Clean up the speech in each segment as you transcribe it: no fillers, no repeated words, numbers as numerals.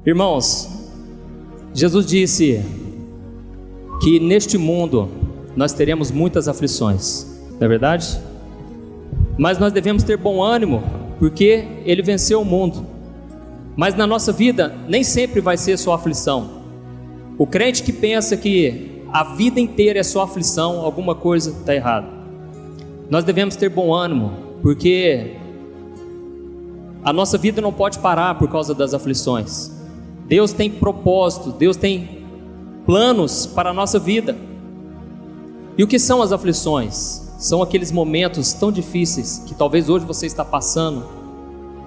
Irmãos, Jesus disse que neste mundo nós teremos muitas aflições, não é verdade? Mas nós devemos ter bom ânimo, porque Ele venceu o mundo. Mas na nossa vida nem sempre vai ser só aflição. O crente que pensa que a vida inteira é só aflição, alguma coisa está errada. Nós devemos ter bom ânimo, porque a nossa vida não pode parar por causa das aflições. Deus tem propósito, Deus tem planos para a nossa vida. E o que são as aflições? São aqueles momentos tão difíceis que talvez hoje você está passando,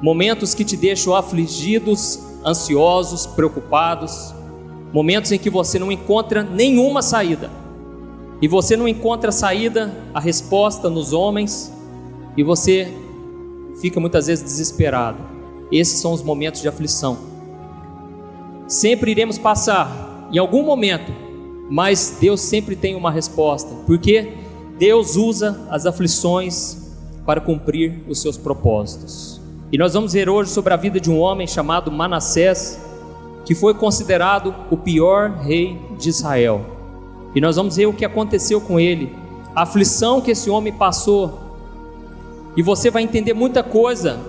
momentos que te deixam afligidos, ansiosos, preocupados, momentos em que você não encontra nenhuma saída, e você não encontra a saída, a resposta nos homens, e você fica muitas vezes desesperado. Esses são os momentos de aflição. Sempre iremos passar em algum momento, mas Deus sempre tem uma resposta, porque Deus usa as aflições para cumprir os seus propósitos. E nós vamos ver hoje sobre a vida de um homem chamado Manassés, que foi considerado o pior rei de Israel. E nós vamos ver o que aconteceu com ele, a aflição que esse homem passou. E você vai entender muita coisa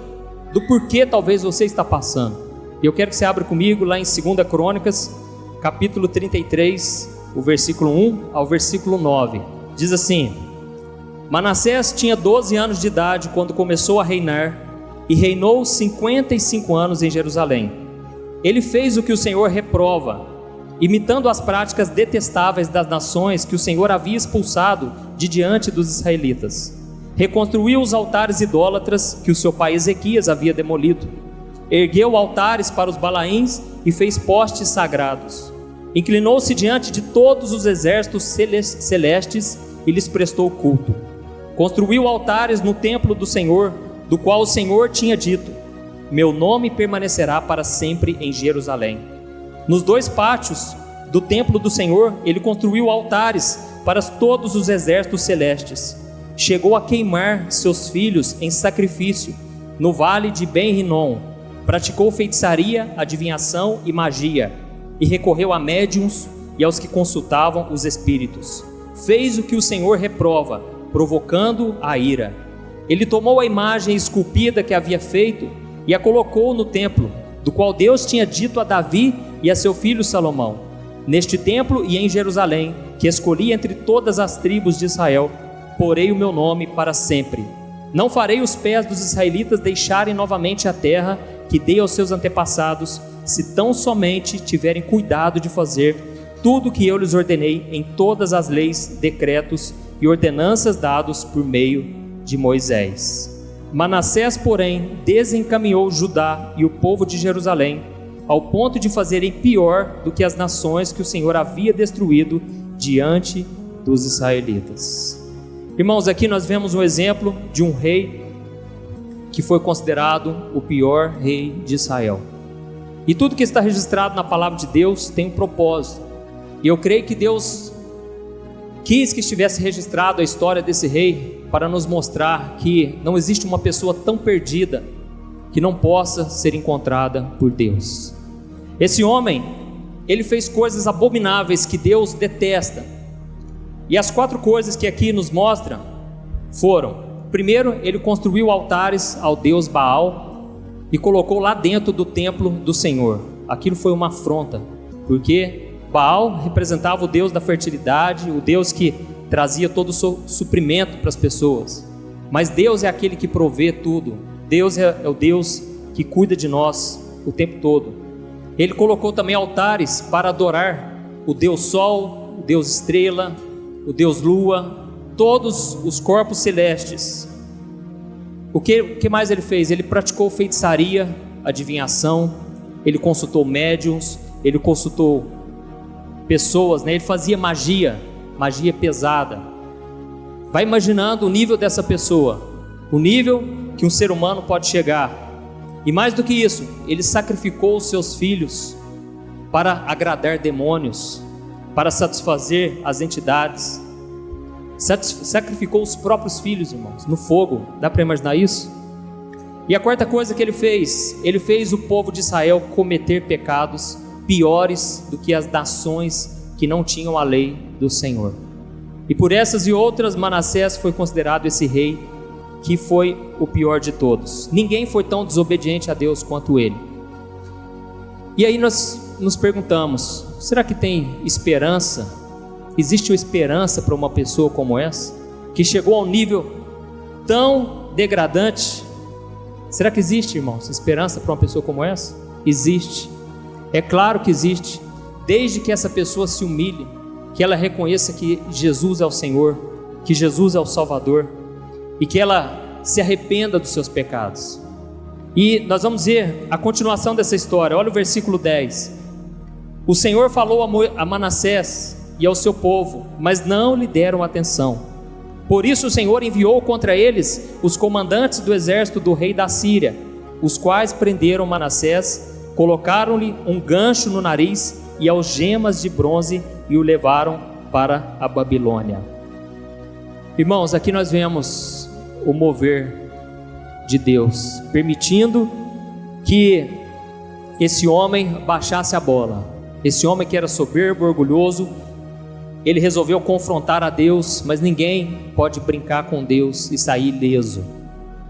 do porquê talvez você está passando. E eu quero que você abra comigo lá em 2 Crônicas, capítulo 33, o versículo 1 ao versículo 9. Diz assim: Manassés tinha 12 anos de idade quando começou a reinar, e reinou 55 anos em Jerusalém. Ele fez o que o Senhor reprova, imitando as práticas detestáveis das nações que o Senhor havia expulsado de diante dos israelitas. Reconstruiu os altares idólatras que o seu pai Ezequias havia demolido. Ergueu altares para os Balaíns e fez postes sagrados. Inclinou-se diante de todos os exércitos celestes e lhes prestou culto. Construiu altares no templo do Senhor, do qual o Senhor tinha dito: meu nome permanecerá para sempre em Jerusalém. Nos 2 pátios do templo do Senhor, ele construiu altares para todos os exércitos celestes. Chegou a queimar seus filhos em sacrifício no vale de Ben-Rinom. Praticou feitiçaria, adivinhação e magia, e recorreu a médiuns e aos que consultavam os espíritos. Fez o que o Senhor reprova, provocando a ira. Ele tomou a imagem esculpida que havia feito e a colocou no templo, do qual Deus tinha dito a Davi e a seu filho Salomão: neste templo e em Jerusalém, que escolhi entre todas as tribos de Israel, porei o meu nome para sempre. Não farei os pés dos israelitas deixarem novamente a terra que dei aos seus antepassados, se tão somente tiverem cuidado de fazer tudo o que eu lhes ordenei em todas as leis, decretos e ordenanças dados por meio de Moisés. Manassés, porém, desencaminhou Judá e o povo de Jerusalém, ao ponto de fazerem pior do que as nações que o Senhor havia destruído diante dos israelitas. Irmãos, aqui nós vemos um exemplo de um rei que foi considerado o pior rei de Israel. E tudo que está registrado na palavra de Deus tem um propósito. E eu creio que Deus quis que estivesse registrado a história desse rei para nos mostrar que não existe uma pessoa tão perdida que não possa ser encontrada por Deus. Esse homem, ele fez coisas abomináveis que Deus detesta. E as 4 coisas que aqui nos mostram foram: primeiro, ele construiu altares ao deus Baal e colocou lá dentro do templo do Senhor. Aquilo foi uma afronta, porque Baal representava o deus da fertilidade, o deus que trazia todo o suprimento para as pessoas. Mas Deus é aquele que provê tudo. Deus é o Deus que cuida de nós o tempo todo. Ele colocou também altares para adorar o Deus Sol, o Deus Estrela, o Deus Lua, todos os corpos celestes. O que mais ele fez? Ele praticou feitiçaria, adivinhação, ele consultou médiuns, ele consultou pessoas, né? Ele fazia magia pesada. Vai imaginando o nível dessa pessoa, o nível que um ser humano pode chegar. E mais do que isso, ele sacrificou os seus filhos para agradar demônios, para satisfazer as entidades. Sacrificou os próprios filhos, irmãos, no fogo. Dá para imaginar isso? E a quarta coisa que ele fez o povo de Israel cometer pecados piores do que as nações que não tinham a lei do Senhor. E por essas e outras, Manassés foi considerado esse rei que foi o pior de todos. Ninguém foi tão desobediente a Deus quanto ele. E aí nós nos perguntamos, será que tem esperança? Existe uma esperança para uma pessoa como essa, que chegou a um nível tão degradante? Será que existe, irmãos, esperança para uma pessoa como essa? Existe, é claro que existe, desde que essa pessoa se humilhe, que ela reconheça que Jesus é o Senhor, que Jesus é o Salvador, e que ela se arrependa dos seus pecados. E nós vamos ver a continuação dessa história. Olha o versículo 10. O Senhor falou a Manassés e ao seu povo, mas não lhe deram atenção. Por isso o Senhor enviou contra eles os comandantes do exército do rei da Síria, os quais prenderam Manassés, colocaram-lhe um gancho no nariz e algemas de bronze e o levaram para a Babilônia. Irmãos, aqui nós vemos o mover de Deus, permitindo que esse homem baixasse a bola. Esse homem que era soberbo, orgulhoso, ele resolveu confrontar a Deus, mas ninguém pode brincar com Deus e sair ileso.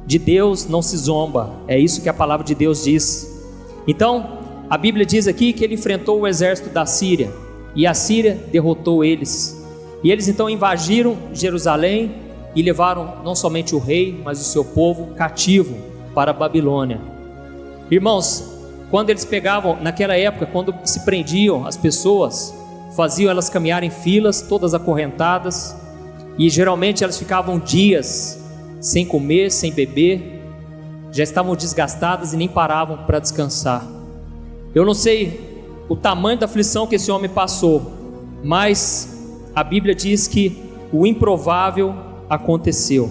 De Deus não se zomba, é isso que a palavra de Deus diz. Então, a Bíblia diz aqui que ele enfrentou o exército da Síria, e a Síria derrotou eles. E eles então invadiram Jerusalém e levaram não somente o rei, mas o seu povo cativo para a Babilônia. Irmãos, quando eles pegavam, naquela época, quando se prendiam as pessoas, faziam elas caminhar em filas, todas acorrentadas, e geralmente elas ficavam dias sem comer, sem beber, já estavam desgastadas e nem paravam para descansar. Eu não sei o tamanho da aflição que esse homem passou, mas a Bíblia diz que o improvável aconteceu.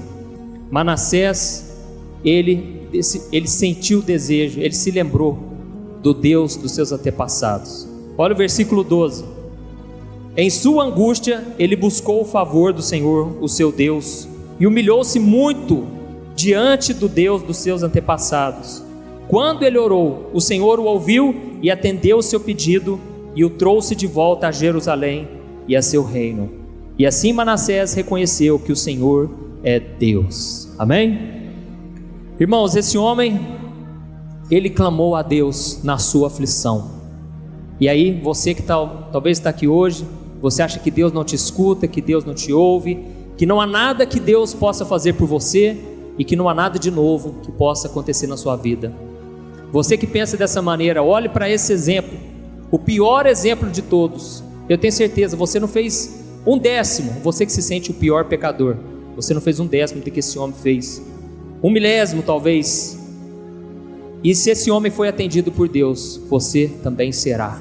Manassés, ele sentiu o desejo, ele se lembrou do Deus dos seus antepassados. Olha o versículo 12. Em sua angústia, ele buscou o favor do Senhor, o seu Deus, e humilhou-se muito diante do Deus dos seus antepassados. Quando ele orou, o Senhor o ouviu e atendeu o seu pedido e o trouxe de volta a Jerusalém e a seu reino. E assim Manassés reconheceu que o Senhor é Deus. Amém? Irmãos, esse homem, ele clamou a Deus na sua aflição. E aí, você que talvez está aqui hoje, você acha que Deus não te escuta, que Deus não te ouve, que não há nada que Deus possa fazer por você e que não há nada de novo que possa acontecer na sua vida. Você que pensa dessa maneira, olhe para esse exemplo, o pior exemplo de todos. Eu tenho certeza, você não fez 1/10, você que se sente o pior pecador, você não fez 1/10 do que esse homem fez, 1/1000 talvez. E se esse homem foi atendido por Deus, você também será.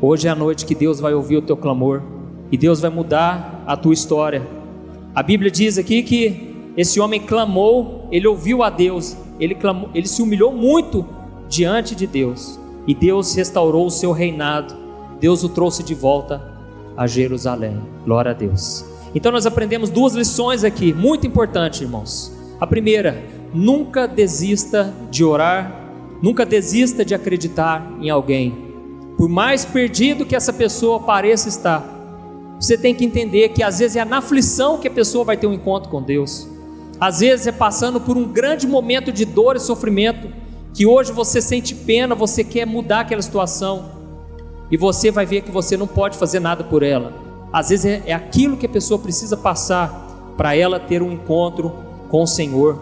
Hoje é a noite que Deus vai ouvir o teu clamor e Deus vai mudar a tua história. A Bíblia diz aqui que esse homem clamou, ele ouviu a Deus, ele se humilhou muito diante de Deus, e Deus restaurou o seu reinado, Deus o trouxe de volta a Jerusalém. Glória a Deus. Então nós aprendemos 2 lições aqui, muito importantes, irmãos. A primeira, nunca desista de orar, nunca desista de acreditar em alguém, por mais perdido que essa pessoa pareça estar. Você tem que entender que às vezes é na aflição que a pessoa vai ter um encontro com Deus, às vezes é passando por um grande momento de dor e sofrimento, que hoje você sente pena, você quer mudar aquela situação, e você vai ver que você não pode fazer nada por ela. Às vezes é aquilo que a pessoa precisa passar para ela ter um encontro com o Senhor,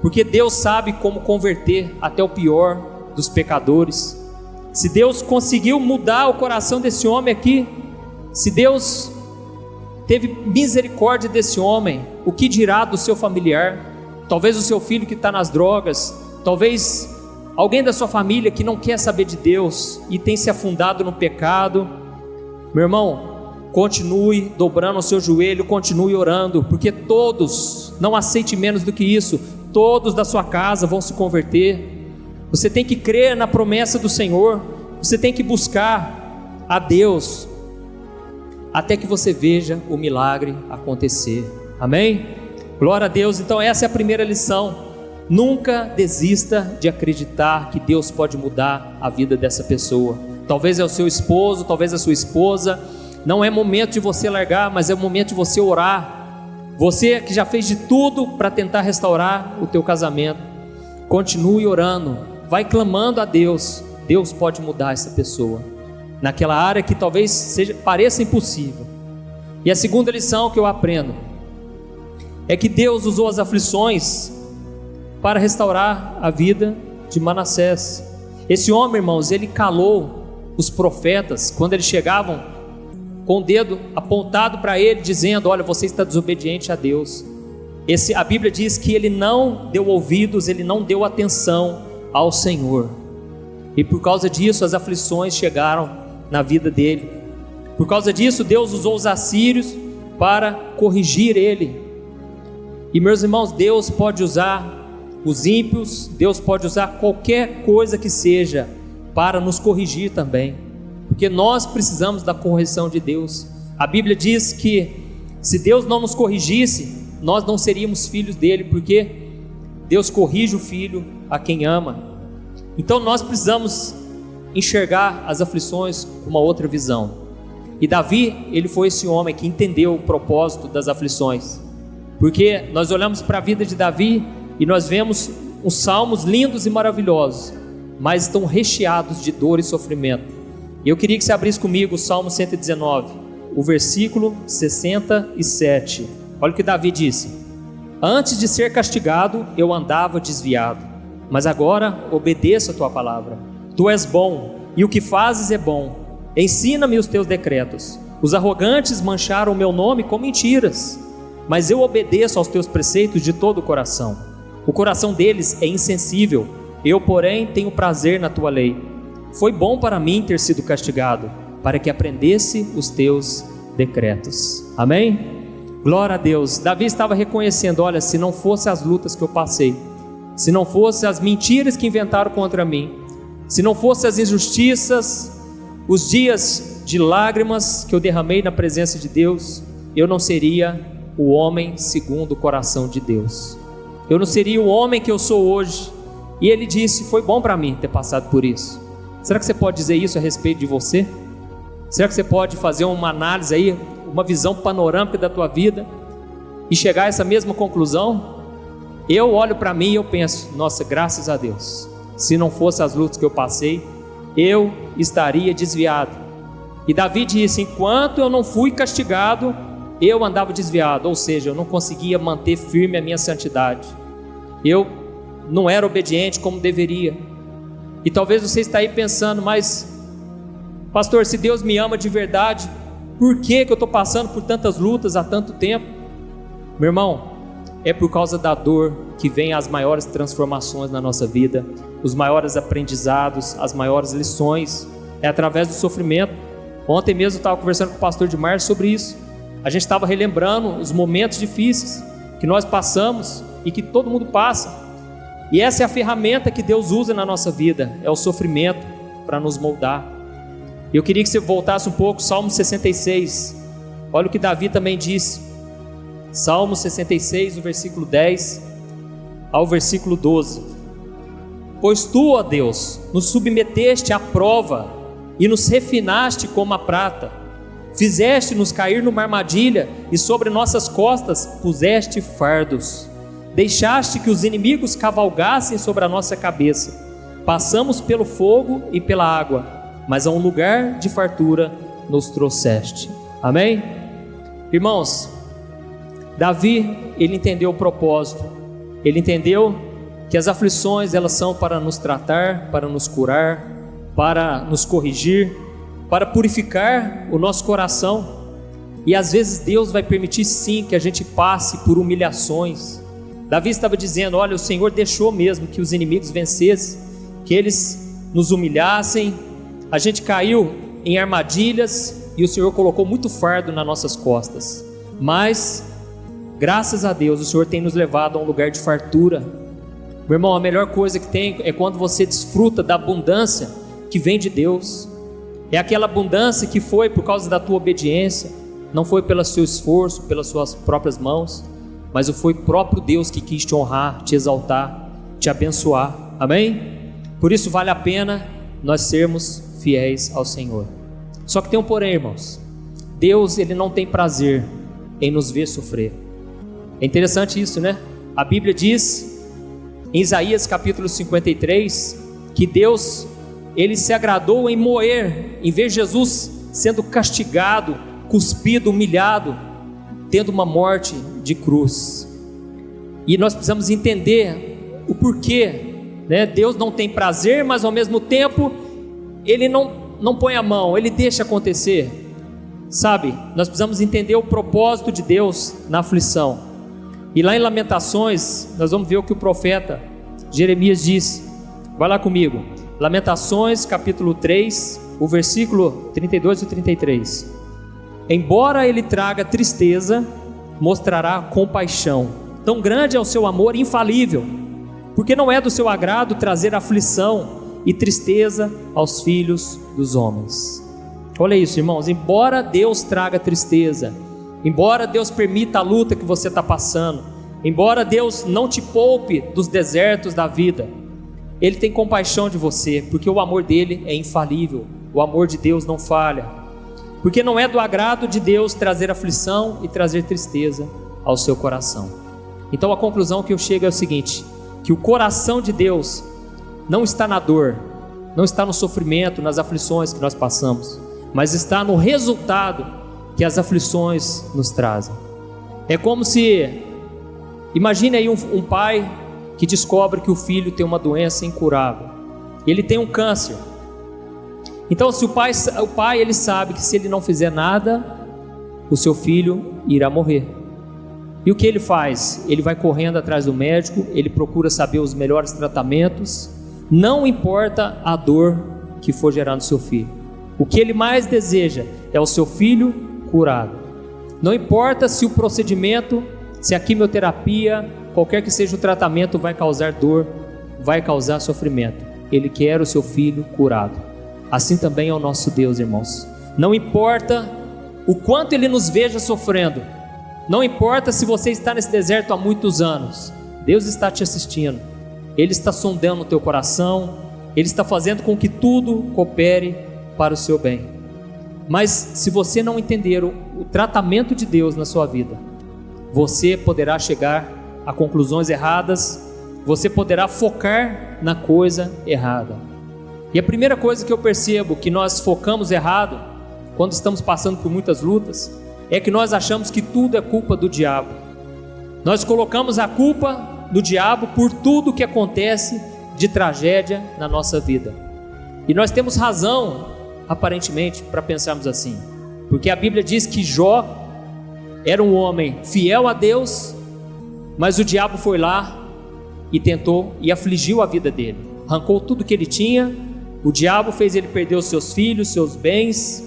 porque Deus sabe como converter até o pior dos pecadores. Se Deus conseguiu mudar o coração desse homem aqui, se Deus teve misericórdia desse homem, o que dirá do seu familiar? Talvez o seu filho que está nas drogas, talvez alguém da sua família que não quer saber de Deus e tem se afundado no pecado. Meu irmão, continue dobrando o seu joelho, continue orando, porque todos, não aceite menos do que isso, todos da sua casa vão se converter. Você tem que crer na promessa do Senhor, você tem que buscar a Deus, até que você veja o milagre acontecer. Amém? Glória a Deus. Então essa é a primeira lição. Nunca desista de acreditar que Deus pode mudar a vida dessa pessoa. Talvez é o seu esposo, talvez a sua esposa. Não é momento de você largar, mas é o momento de você orar. Você que já fez de tudo para tentar restaurar o teu casamento, continue orando, vai clamando a Deus. Deus pode mudar essa pessoa naquela área que talvez pareça impossível. E a segunda lição que eu aprendo é que Deus usou as aflições para restaurar a vida de Manassés. Esse homem, irmãos, ele calou os profetas quando eles chegavam com o dedo apontado para ele, dizendo: olha, você está desobediente a Deus. A Bíblia diz que ele não deu ouvidos, ele não deu atenção ao Senhor, e por causa disso as aflições chegaram na vida dele. Por causa disso Deus usou os assírios para corrigir ele. E meus irmãos, Deus pode usar os ímpios, Deus pode usar qualquer coisa que seja para nos corrigir também, porque nós precisamos da correção de Deus. A Bíblia diz que se Deus não nos corrigisse, nós não seríamos filhos dele, porque Deus corrige o filho a quem ama. Então nós precisamos enxergar as aflições com uma outra visão. E Davi, ele foi esse homem que entendeu o propósito das aflições, porque nós olhamos para a vida de Davi e nós vemos uns salmos lindos e maravilhosos, mas estão recheados de dor e sofrimento. E eu queria que você abrisse comigo o Salmo 119, o versículo 67. Olha o que Davi disse: antes de ser castigado eu andava desviado, mas agora obedeço a tua palavra. Tu és bom, e o que fazes é bom. Ensina-me os teus decretos. Os arrogantes mancharam o meu nome com mentiras, mas eu obedeço aos teus preceitos de todo o coração. O coração deles é insensível, eu, porém, tenho prazer na tua lei. Foi bom para mim ter sido castigado, para que aprendesse os teus decretos. Amém? Glória a Deus. Davi estava reconhecendo: olha, se não fosse as lutas que eu passei, se não fosse as mentiras que inventaram contra mim, se não fosse as injustiças, os dias de lágrimas que eu derramei na presença de Deus, eu não seria o homem segundo o coração de Deus. Eu não seria o homem que eu sou hoje. E ele disse: foi bom para mim ter passado por isso. Será que você pode dizer isso a respeito de você? Será que você pode fazer uma análise aí, uma visão panorâmica da tua vida e chegar a essa mesma conclusão? Eu olho para mim e eu penso: nossa, graças a Deus, se não fosse as lutas que eu passei, eu estaria desviado. E Davi disse: enquanto eu não fui castigado, eu andava desviado, ou seja, eu não conseguia manter firme a minha santidade, eu não era obediente como deveria. E talvez você está aí pensando: mas pastor, se Deus me ama de verdade, por que eu estou passando por tantas lutas há tanto tempo? Meu irmão, é por causa da dor que vem as maiores transformações na nossa vida, os maiores aprendizados, as maiores lições, é através do sofrimento. Ontem mesmo eu estava conversando com o pastor de Márcio sobre isso. A gente estava relembrando os momentos difíceis que nós passamos e que todo mundo passa, e essa é a ferramenta que Deus usa na nossa vida, é o sofrimento para nos moldar. Eu queria que você voltasse um pouco, Salmo 66, olha o que Davi também disse, Salmo 66, o versículo 10 ao versículo 12: pois tu, ó Deus, nos submeteste à prova e nos refinaste como a prata, fizeste-nos cair numa armadilha e sobre nossas costas puseste fardos. Deixaste que os inimigos cavalgassem sobre a nossa cabeça. Passamos pelo fogo e pela água, mas a um lugar de fartura nos trouxeste. Amém? Irmãos, Davi, ele entendeu o propósito. Ele entendeu que as aflições, elas são para nos tratar, para nos curar, para nos corrigir, para purificar o nosso coração. E às vezes Deus vai permitir sim que a gente passe por humilhações. Davi estava dizendo: olha, o Senhor deixou mesmo que os inimigos vencessem, que eles nos humilhassem, a gente caiu em armadilhas e o Senhor colocou muito fardo nas nossas costas, mas graças a Deus o Senhor tem nos levado a um lugar de fartura. Meu irmão, a melhor coisa que tem é quando você desfruta da abundância que vem de Deus. É aquela abundância que foi por causa da tua obediência, não foi pelo seu esforço, pelas suas próprias mãos, mas foi o próprio Deus que quis te honrar, te exaltar. te abençoar, amém? Por isso vale a pena nós sermos fiéis ao Senhor. Só que tem um porém, irmãos. Deus, Ele não tem prazer em nos ver sofrer. É interessante isso, né? A Bíblia diz, em Isaías capítulo 53, que Deus, Ele se agradou em moer, em ver Jesus sendo castigado, cuspido, humilhado, tendo uma morte de cruz. E nós precisamos entender o porquê, né? Deus não tem prazer, mas ao mesmo tempo Ele não põe a mão, Ele deixa acontecer. Sabe, nós precisamos entender o propósito de Deus na aflição. E lá em Lamentações, nós vamos ver o que o profeta Jeremias disse. Vai lá comigo, Lamentações capítulo 3, o versículo 32 e 33. Embora ele traga tristeza, mostrará compaixão. Tão grande é o seu amor infalível, porque não é do seu agrado trazer aflição e tristeza aos filhos dos homens. Olha isso, irmãos, embora Deus traga tristeza, embora Deus permita a luta que você está passando, embora Deus não te poupe dos desertos da vida, Ele tem compaixão de você, porque o amor dele é infalível, o amor de Deus não falha, porque não é do agrado de Deus trazer aflição e trazer tristeza ao seu coração. Então a conclusão que eu chego é o seguinte, que o coração de Deus não está na dor, não está no sofrimento, nas aflições que nós passamos, mas está no resultado que as aflições nos trazem. É como se, imagine aí um pai que descobre que o filho tem uma doença incurável, ele tem um câncer. Então se o pai ele sabe que se ele não fizer nada, o seu filho irá morrer. E o que ele faz? Ele vai correndo atrás do médico, ele procura saber os melhores tratamentos, não importa a dor que for gerar no seu filho. O que ele mais deseja é o seu filho curado. Não importa se o procedimento, se a quimioterapia, qualquer que seja o tratamento, vai causar dor, vai causar sofrimento. Ele quer o seu filho curado. Assim também é o nosso Deus, irmãos. Não importa o quanto Ele nos veja sofrendo, não importa se você está nesse deserto há muitos anos, Deus está te assistindo, Ele está sondando o teu coração, Ele está fazendo com que tudo coopere para o seu bem. Mas se você não entender o tratamento de Deus na sua vida, você poderá chegar a conclusões erradas, você poderá focar na coisa errada. E a primeira coisa que eu percebo que nós focamos errado, quando estamos passando por muitas lutas, é que nós achamos que tudo é culpa do diabo. Nós colocamos a culpa do diabo por tudo que acontece de tragédia na nossa vida. E nós temos razão, aparentemente, para pensarmos assim, porque a Bíblia diz que Jó era um homem fiel a Deus, mas o diabo foi lá e tentou e afligiu a vida dele, arrancou tudo que ele tinha. O diabo fez ele perder os seus filhos, seus bens,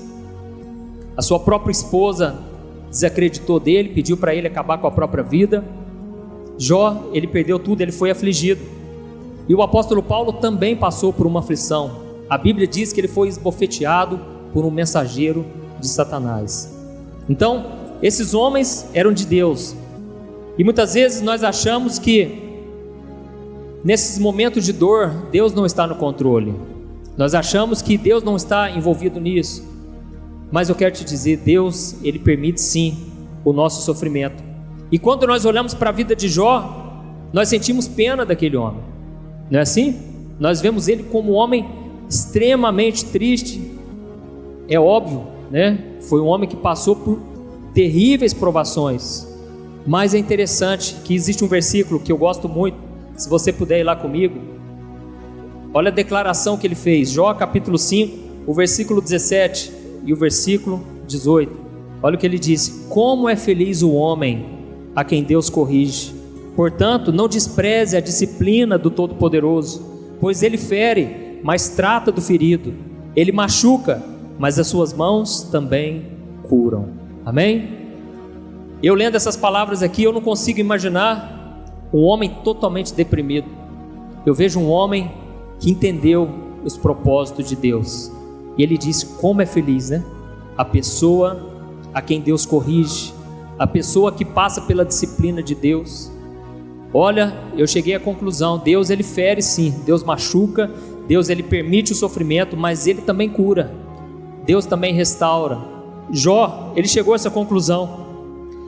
a sua própria esposa desacreditou dele, pediu para ele acabar com a própria vida. Jó, ele perdeu tudo, ele foi afligido. E o apóstolo Paulo também passou por uma aflição. A Bíblia diz que ele foi esbofeteado por um mensageiro de Satanás. Então, esses homens eram de Deus. E muitas vezes nós achamos que nesses momentos de dor, Deus não está no controle. Nós achamos que Deus não está envolvido nisso. Mas eu quero te dizer, Deus, Ele permite sim o nosso sofrimento. E quando nós olhamos para a vida de Jó, nós sentimos pena daquele homem. Não é assim? Nós vemos ele como um homem extremamente triste. É óbvio, né? Foi um homem que passou por terríveis provações. Mas é interessante que existe um versículo que eu gosto muito. Se você puder ir lá comigo, olha a declaração que ele fez. Jó capítulo 5, o versículo 17 e o versículo 18. Olha o que ele disse: como é feliz o homem a quem Deus corrige. Portanto, não despreze a disciplina do Todo-Poderoso, pois ele fere, mas trata do ferido. Ele machuca, mas as suas mãos também curam. Amém? Eu lendo essas palavras aqui, eu não consigo imaginar um homem totalmente deprimido. Eu vejo um homem que entendeu os propósitos de Deus. E ele disse: como é feliz, né? A pessoa a quem Deus corrige, a pessoa que passa pela disciplina de Deus. olha, eu cheguei à conclusão, Deus ele fere sim, Deus machuca, Deus ele permite o sofrimento, mas ele também cura, Deus também restaura. Jó, ele chegou a essa conclusão,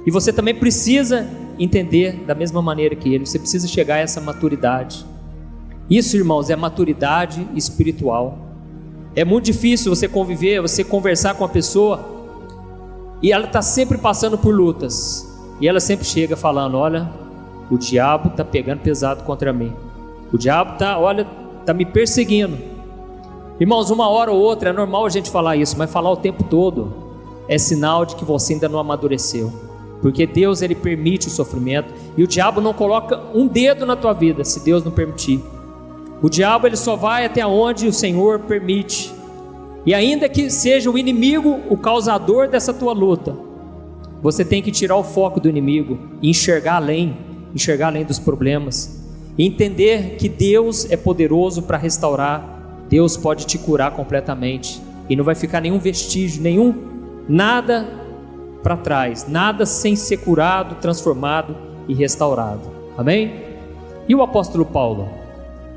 e você também precisa entender da mesma maneira que ele, você precisa chegar a essa maturidade. Isso, irmãos, é maturidade espiritual. É muito difícil você conviver, você conversar com a pessoa, e ela está sempre passando por lutas, e ela sempre chega falando, olha, o diabo está pegando pesado contra mim, o diabo está me perseguindo. Irmãos, uma hora ou outra é normal a gente falar isso, mas falar o tempo todo é sinal de que você ainda não amadureceu, porque Deus ele permite o sofrimento, e o diabo não coloca um dedo na tua vida se Deus não permitir. O diabo ele só vai até onde o Senhor permite, e ainda que seja o inimigo o causador dessa tua luta, você tem que tirar o foco do inimigo e enxergar além dos problemas, e entender que Deus é poderoso para restaurar. Deus pode te curar completamente, e não vai ficar nenhum vestígio, nada para trás, nada sem ser curado, transformado e restaurado. Amém? E o apóstolo Paulo?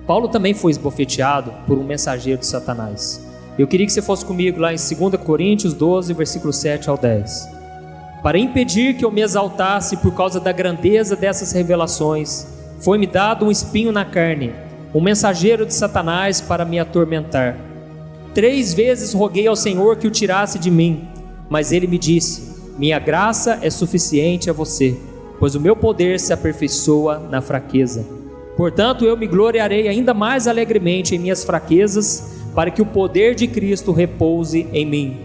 Paulo também foi esbofeteado por um mensageiro de Satanás. Eu queria que você fosse comigo lá em 2 Coríntios 12, versículo 7 ao 10. Para impedir que eu me exaltasse por causa da grandeza dessas revelações, foi-me dado um espinho na carne, um mensageiro de Satanás para me atormentar. 3 vezes roguei ao Senhor que o tirasse de mim, mas ele me disse, minha graça é suficiente a você, pois o meu poder se aperfeiçoa na fraqueza. Portanto, eu me gloriarei ainda mais alegremente em minhas fraquezas, para que o poder de Cristo repouse em mim.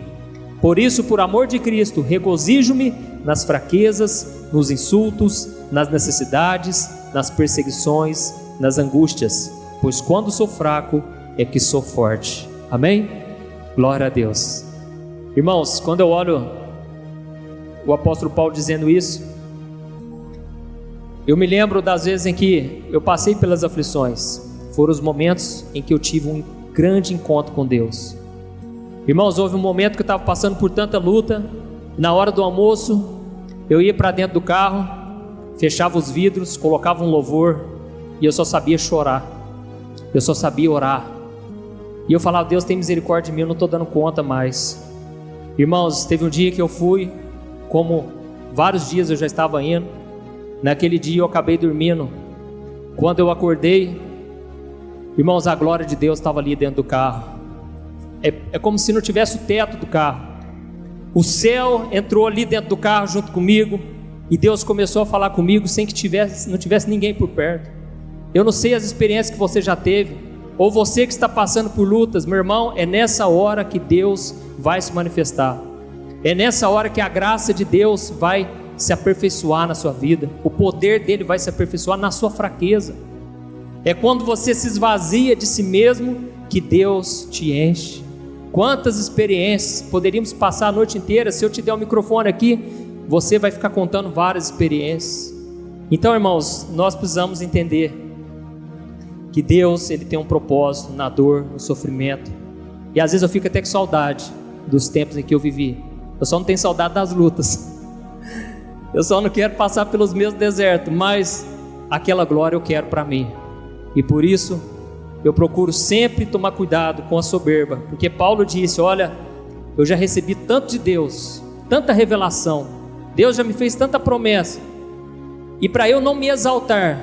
Por isso, por amor de Cristo, regozijo-me nas fraquezas, nos insultos, nas necessidades, nas perseguições, nas angústias, pois quando sou fraco é que sou forte. Amém? Glória a Deus. Irmãos, quando eu olho o apóstolo Paulo dizendo isso, eu me lembro das vezes em que eu passei pelas aflições. Foram os momentos em que eu tive um grande encontro com Deus. Irmãos, houve um momento que eu estava passando por tanta luta. Na hora do almoço, eu ia para dentro do carro, fechava os vidros, colocava um louvor, e eu só sabia chorar, eu só sabia orar, e eu falava, Deus tem misericórdia de mim, eu não estou dando conta mais. Irmãos, teve um dia que eu fui, como vários dias eu já estava indo, naquele dia eu acabei dormindo. Quando eu acordei, irmãos, a glória de Deus estava ali dentro do carro. É como se não tivesse o teto do carro. O céu entrou ali dentro do carro junto comigo, e Deus começou a falar comigo sem que não tivesse ninguém por perto. Eu não sei as experiências que você já teve, ou você que está passando por lutas, meu irmão, é nessa hora que Deus vai se manifestar. É nessa hora que a graça de Deus vai se aperfeiçoar na sua vida. O poder dele vai se aperfeiçoar na sua fraqueza. É quando você se esvazia de si mesmo que Deus te enche. Quantas experiências poderíamos passar a noite inteira? Se eu te der um microfone aqui, você vai ficar contando várias experiências. Então, irmãos, nós precisamos entender que Deus ele tem um propósito na dor, no sofrimento. E às vezes eu fico até com saudade dos tempos em que eu vivi. Eu só não tenho saudade das lutas. Eu só não quero passar pelos meus desertos, mas aquela glória eu quero para mim. E por isso eu procuro sempre tomar cuidado com a soberba, porque Paulo disse, olha, eu já recebi tanto de Deus, tanta revelação, Deus já me fez tanta promessa, e para eu não me exaltar,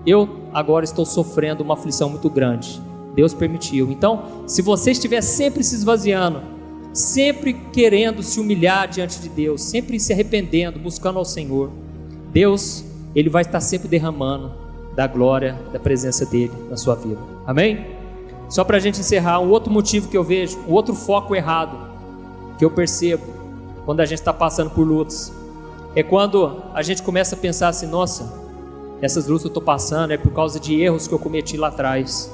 eu agora estou sofrendo uma aflição muito grande. Deus permitiu. Então, se você estiver sempre se esvaziando, sempre querendo se humilhar diante de Deus, sempre se arrependendo, buscando ao Senhor, Deus, ele vai estar sempre derramando da glória, da presença dele na sua vida. Amém? Só para a gente encerrar, um outro motivo que eu vejo, um outro foco errado que eu percebo quando a gente está passando por lutas, é quando a gente começa a pensar assim, nossa, essas lutas que eu estou passando é por causa de erros que eu cometi lá atrás.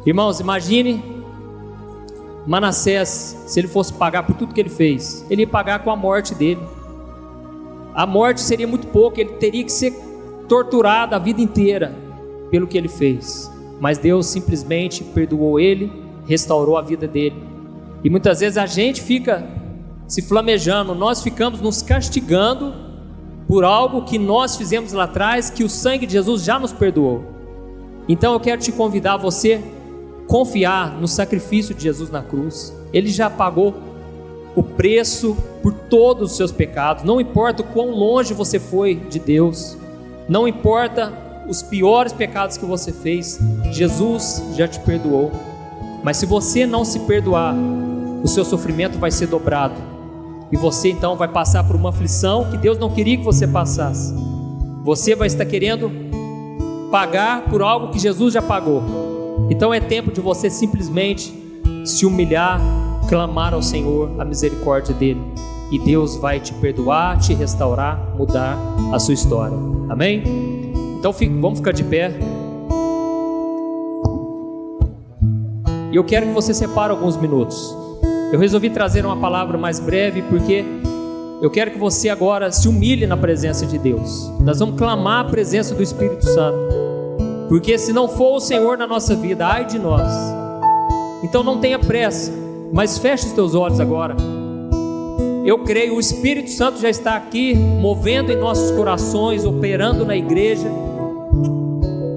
Irmãos, imagine Manassés, se ele fosse pagar por tudo que ele fez, ele ia pagar com a morte dele. A morte seria muito pouco, ele teria que ser torturado a vida inteira pelo que ele fez, mas Deus simplesmente perdoou ele, restaurou a vida dele. E muitas vezes a gente fica se flamejando, nós ficamos nos castigando por algo que nós fizemos lá atrás, que o sangue de Jesus já nos perdoou. Então eu quero te convidar a você confiar no sacrifício de Jesus na cruz. Ele já pagou o preço por todos os seus pecados. Não importa o quão longe você foi de Deus, não importa os piores pecados que você fez, Jesus já te perdoou. Mas se você não se perdoar, o seu sofrimento vai ser dobrado, e você então vai passar por uma aflição que Deus não queria que você passasse. Você vai estar querendo pagar por algo que Jesus já pagou. Então é tempo de você simplesmente se humilhar, clamar ao Senhor a misericórdia dele, e Deus vai te perdoar, te restaurar, mudar a sua história. Amém? Então vamos ficar de pé. E eu quero que você separe alguns minutos. Eu resolvi trazer uma palavra mais breve, porque eu quero que você agora se humilhe na presença de Deus. Nós vamos clamar a presença do Espírito Santo, porque se não for o Senhor na nossa vida, ai de nós. Então não tenha pressa, mas feche os teus olhos agora. Eu creio, o Espírito Santo já está aqui, movendo em nossos corações, operando na igreja.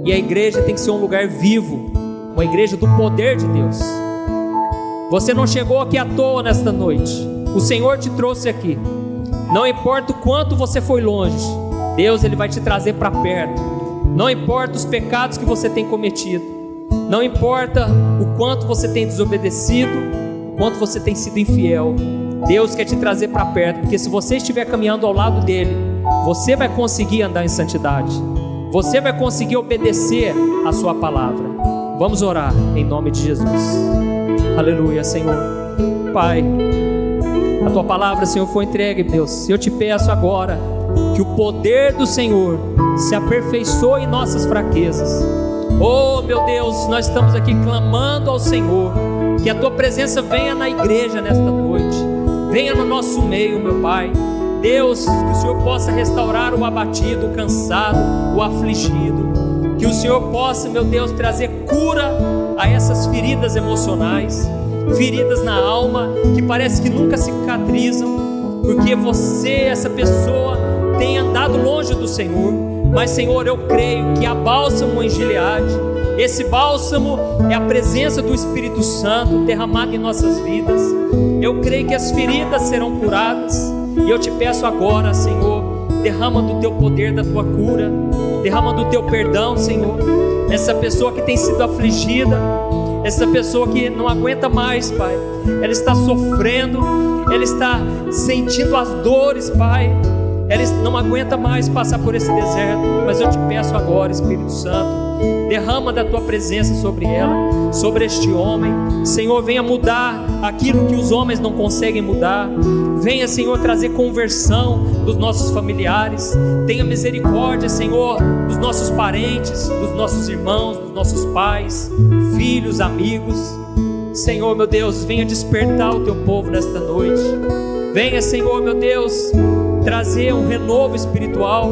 E a igreja tem que ser um lugar vivo, uma igreja do poder de Deus. Você não chegou aqui à toa nesta noite. O Senhor te trouxe aqui. Não importa o quanto você foi longe, Deus ele vai te trazer para perto. Não importa os pecados que você tem cometido, não importa o quanto você tem desobedecido, o quanto você tem sido infiel, Deus quer te trazer para perto, porque se você estiver caminhando ao lado dele, você vai conseguir andar em santidade, você vai conseguir obedecer a sua palavra. Vamos orar em nome de Jesus. Aleluia, Senhor. Pai, a tua palavra, Senhor, foi entregue, Deus. Eu te peço agora que o poder do Senhor se aperfeiçoe em nossas fraquezas. Oh, meu Deus, nós estamos aqui clamando ao Senhor, que a tua presença venha na igreja nesta noite, venha no nosso meio, meu Pai. Deus, que o Senhor possa restaurar o abatido, o cansado, o afligido. Que o Senhor possa, meu Deus, trazer cura a essas feridas emocionais, feridas na alma, que parece que nunca cicatrizam, porque você, essa pessoa, tem andado longe do Senhor. Mas, Senhor, eu creio que há bálsamo em Gileade. Esse bálsamo é a presença do Espírito Santo derramado em nossas vidas. Eu creio que as feridas serão curadas, e eu te peço agora, Senhor, derrama do teu poder, da tua cura, derrama do teu perdão, Senhor. Essa pessoa que tem sido afligida, essa pessoa que não aguenta mais, Pai, ela está sofrendo, ela está sentindo as dores, Pai, ela não aguenta mais passar por esse deserto. Mas eu te peço agora, Espírito Santo, derrama da tua presença sobre ela, sobre este homem. Senhor, venha mudar aquilo que os homens não conseguem mudar. Venha, Senhor, trazer conversão dos nossos familiares. Tenha misericórdia, Senhor, dos nossos parentes, dos nossos irmãos, dos nossos pais, filhos, amigos. Senhor, meu Deus, venha despertar o teu povo nesta noite. Venha, Senhor, meu Deus, trazer um renovo espiritual.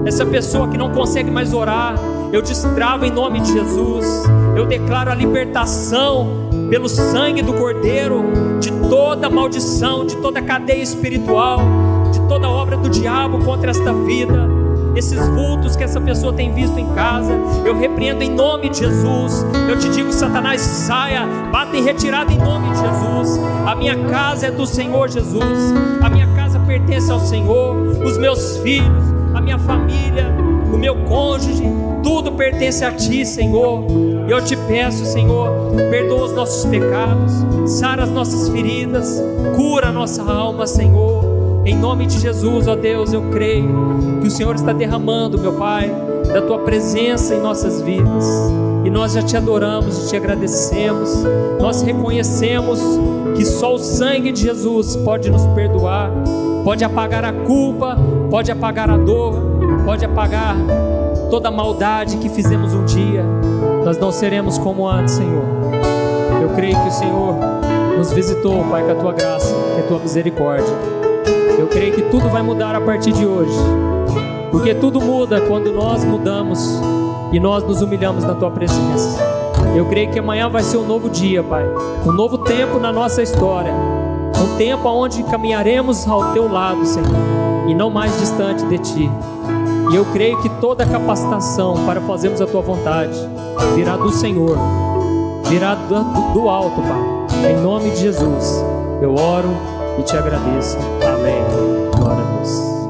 Essa pessoa que não consegue mais orar, eu destravo em nome de Jesus. Eu declaro a libertação pelo sangue do Cordeiro de toda maldição, de toda cadeia espiritual, de toda obra do diabo contra esta vida. Esses vultos que essa pessoa tem visto em casa, eu repreendo em nome de Jesus. Eu te digo, Satanás, saia, bata em retirada em nome de Jesus. A minha casa é do Senhor Jesus, a minha casa pertence ao Senhor, os meus filhos, a minha família, o meu cônjuge, tudo pertence a Ti, Senhor. E eu te peço, Senhor, perdoa os nossos pecados, sara as nossas feridas, cura a nossa alma, Senhor. Em nome de Jesus, ó Deus, eu creio que o Senhor está derramando, meu Pai, da Tua presença em nossas vidas. E nós já Te adoramos e Te agradecemos. Nós reconhecemos que só o sangue de Jesus pode nos perdoar, pode apagar a culpa, pode apagar a dor, pode apagar toda a maldade que fizemos um dia. Nós não seremos como antes, Senhor. Eu creio que o Senhor nos visitou, Pai, com a Tua graça, com a Tua misericórdia. Eu creio que tudo vai mudar a partir de hoje, porque tudo muda quando nós mudamos e nós nos humilhamos na Tua presença. Eu creio que amanhã vai ser um novo dia, Pai, um novo tempo na nossa história, um tempo onde caminharemos ao Teu lado, Senhor. e não mais distante de Ti. E eu creio que toda a capacitação para fazermos a Tua vontade virá do Senhor, virá do alto, Pai. Em nome de Jesus, eu oro e Te agradeço. Amém. Glória a Deus.